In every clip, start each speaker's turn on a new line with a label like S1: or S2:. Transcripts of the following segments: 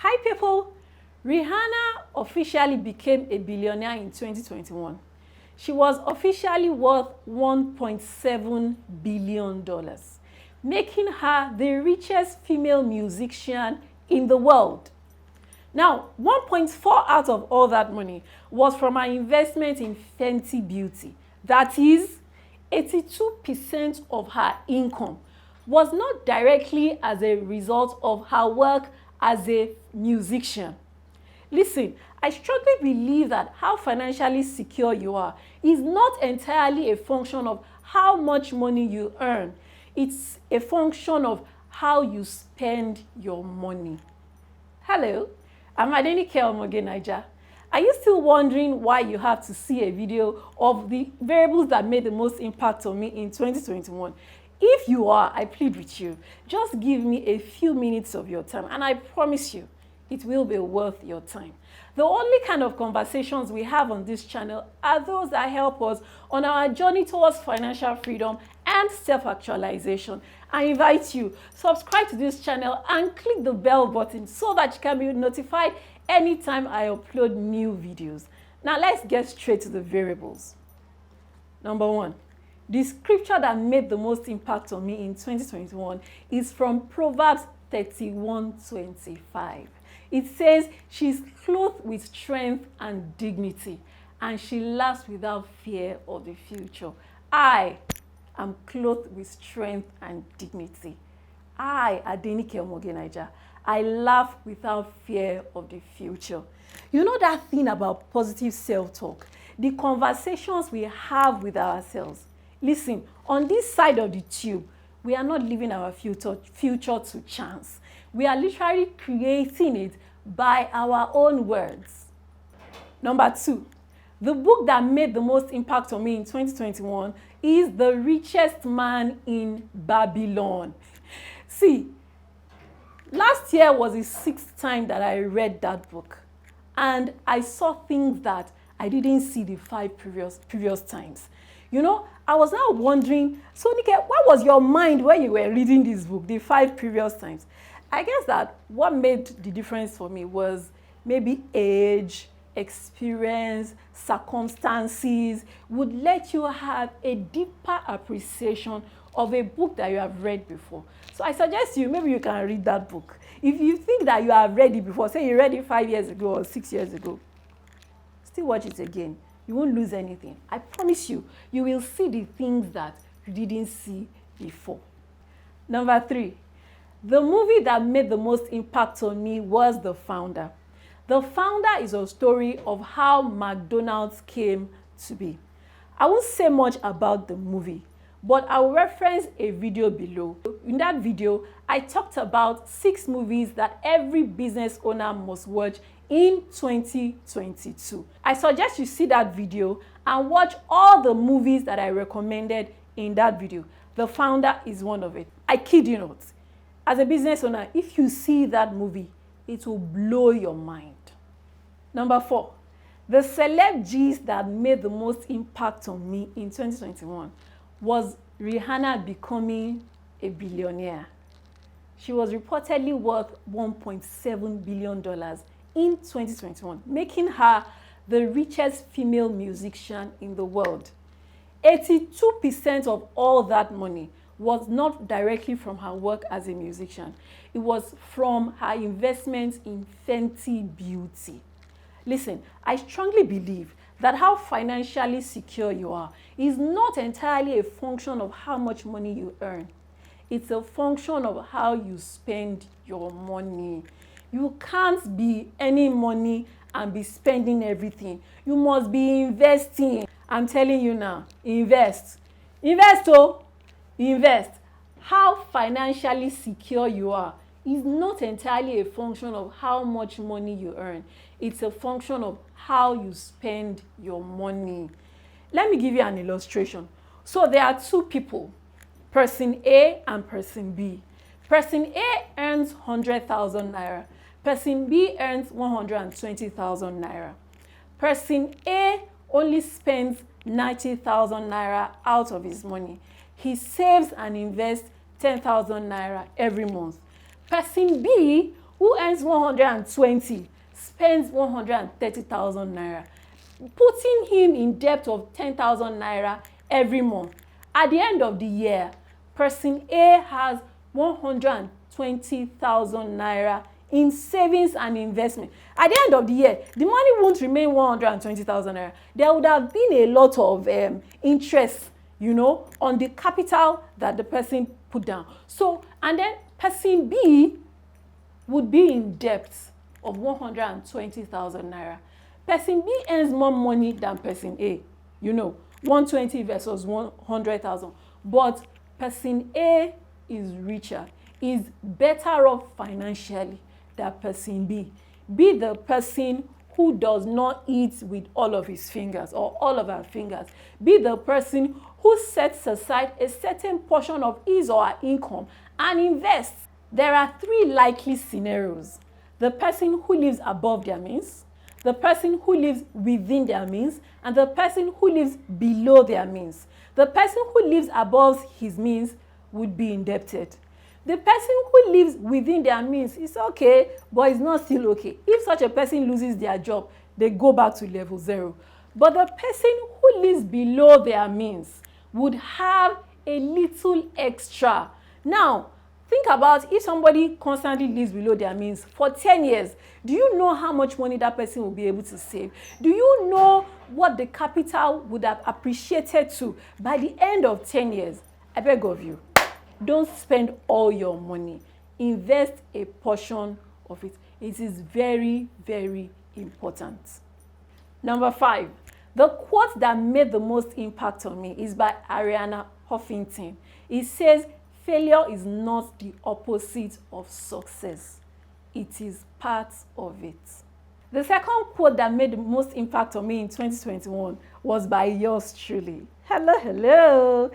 S1: Hi people! Rihanna officially became a billionaire in 2021. She was officially worth $1.7 billion, making her the richest female musician in the world. Now, 1.4 out of all that money was from her investment in Fenty Beauty. That is, 82% of her income was not directly as a result of her work as a musician. Listen, I strongly believe that how financially secure you are is not entirely a function of how much money you earn. It's a function of how you spend your money. Hello, I'm Adenike Omogenaija. Are you still wondering why you have to see a video of the variables that made the most impact on me in 2021? If you are, I plead with you, just give me a few minutes of your time and I promise you, it will be worth your time. The only kind of conversations we have on this channel are those that help us on our journey towards financial freedom and self-actualization. I invite you, subscribe to this channel and click the bell button so that you can be notified anytime I upload new videos. Now let's get straight to the variables. Number one, the scripture that made the most impact on me in 2021 is from Proverbs 31:25. It says, she's clothed with strength and dignity, and she laughs without fear of the future. I am clothed with strength and dignity. I, Adenike Omogenaija, I laugh without fear of the future. You know that thing about positive self-talk, the conversations we have with ourselves. Listen, on this side of the tube, we are not living our future to chance. We are literally creating it by our own words. Number two, the book that made the most impact on me in 2021 is The Richest Man in Babylon. See, last year was the 6th time that I read that book, and I saw things that I didn't see the 5 previous times. You know, I was now wondering, so Nike, what was your mind when you were reading this book the 5 previous times? I guess that what made the difference for me was maybe age, experience, circumstances would let you have a deeper appreciation of a book that you have read before. So I suggest you, maybe you can read that book. If you think that you have read it before, say you read it 5 years ago or 6 years ago, still watch it again. You won't lose anything. I promise you, you will see the things that you didn't see before. Number 3, the movie that made the most impact on me was The Founder. The Founder is a story of how McDonald's came to be. I won't say much about the movie, but I will reference a video below. In that video, I talked about 6 movies that every business owner must watch in 2022. I suggest you see that video and watch all the movies that I recommended in that video. The Founder is one of it. I kid you not. As a business owner, if you see that movie, it will blow your mind. Number 4, the celeb gist that made the most impact on me in 2021 was Rihanna becoming a billionaire. She was reportedly worth $1.7 billion in 2021, making her the richest female musician in the world. 82% of all that money was not directly from her work as a musician. It was from her investments in Fenty Beauty. Listen, I strongly believe that how financially secure you are is not entirely a function of how much money you earn. It's a function of how you spend your money. You can't be earning money and be spending everything. You must be investing. I'm telling you now, invest. Invest, oh! Invest. How financially secure you are is not entirely a function of how much money you earn. It's a function of how you spend your money. Let me give you an illustration. So there are 2 people, person A and person B. Person A earns 100,000 naira. Person B earns 120,000 naira. Person A only spends 90,000 naira out of his money. He saves and invests 10,000 naira every month. Person B, who earns 120 spends 130,000 naira, putting him in debt of 10,000 naira every month. At the end of the year, person A has 120,000 naira in savings and investment. At the end of the year, the money won't remain 120,000 naira. There would have been a lot of interest, you know, on the capital that the person put down. So, and then person B would be in debt of 120,000 naira. Person B earns more money than person A, you know, 120 versus 100,000. But person A is richer, is better off financially than person B. Be the person who does not eat with all of his fingers or all of her fingers. Be the person who sets aside a certain portion of his or her income and invests. There are 3 likely scenarios: the person who lives above their means, the person who lives within their means, and the person who lives below their means. The person who lives above his means would be indebted. The person who lives within their means is okay, but it's not still okay. If such a person loses their job, they go back to level 0. But the person who lives below their means would have a little extra. Now, think about if somebody constantly lives below their means for 10 years. Do you know how much money that person will be able to save? Do you know what the capital would have appreciated to by the end of 10 years? I beg of you, don't spend all your money. Invest a portion of it. It is very, very important. Number 5, the quote that made the most impact on me is by Arianna Huffington. It says, "Failure is not the opposite of success. It is part of it." The second quote that made the most impact on me in 2021 was by yours truly. Hello, hello.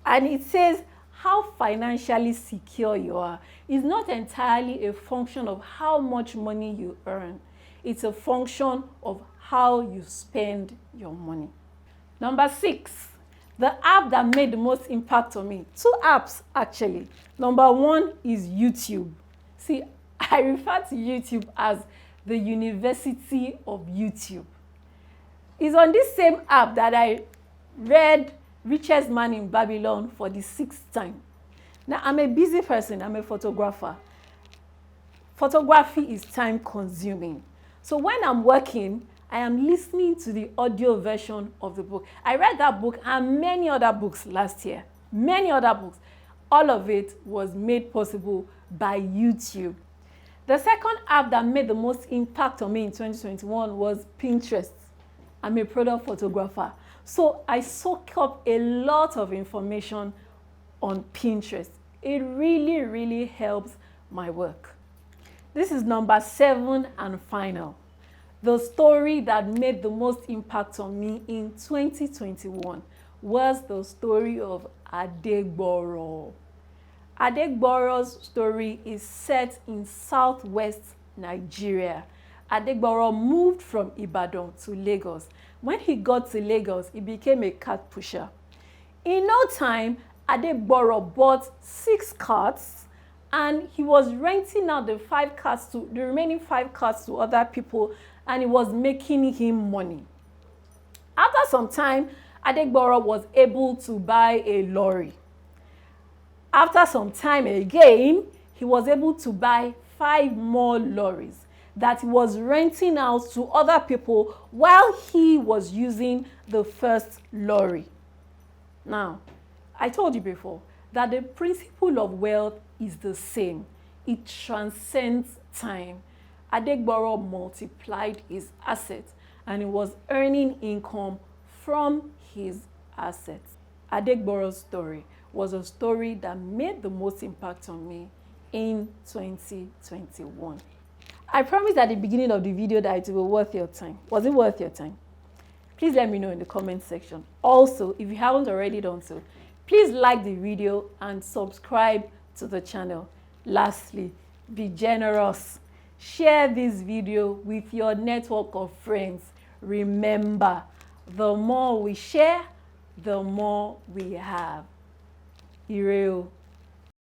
S1: And it says, how financially secure you are is not entirely a function of how much money you earn. It's a function of how you spend your money. Number 6, the app that made the most impact on me. 2 apps, actually. Number 1 is YouTube. See, I refer to YouTube as the University of YouTube. It's on this same app that I read Richest Man in Babylon for the 6th time. Now, I'm a busy person. I'm a photographer. Photography is time consuming. So when I'm working, I am listening to the audio version of the book. I read that book and many other books last year. Many other books. All of it was made possible by YouTube. The second app that made the most impact on me in 2021 was Pinterest. I'm a product photographer. So I soak up a lot of information on Pinterest. It really, really helps my work. This is number 7 and final. The story that made the most impact on me in 2021 was the story of Adegboro. Adegboro's story is set in southwest Nigeria. Adegboro moved from Ibadan to Lagos. When he got to Lagos, he became a cart pusher. In no time, Adegboro bought 6 carts and he was renting out the remaining 5 carts to other people, and it was making him money. After some time, Adegboro was able to buy a lorry. After some time again, he was able to buy 5 more lorries that he was renting out to other people while he was using the first lorry. Now, I told you before that the principle of wealth is the same. It transcends time. Adegboro multiplied his assets and he was earning income from his assets. Adegboro's story was a story that made the most impact on me in 2021. I promised at the beginning of the video that it was worth your time. Was it worth your time? Please let me know in the comment section. Also, if you haven't already done so, please like the video and subscribe to the channel. Lastly, be generous. Share this video with your network of friends. Remember, the more we share, the more we have. Ire o.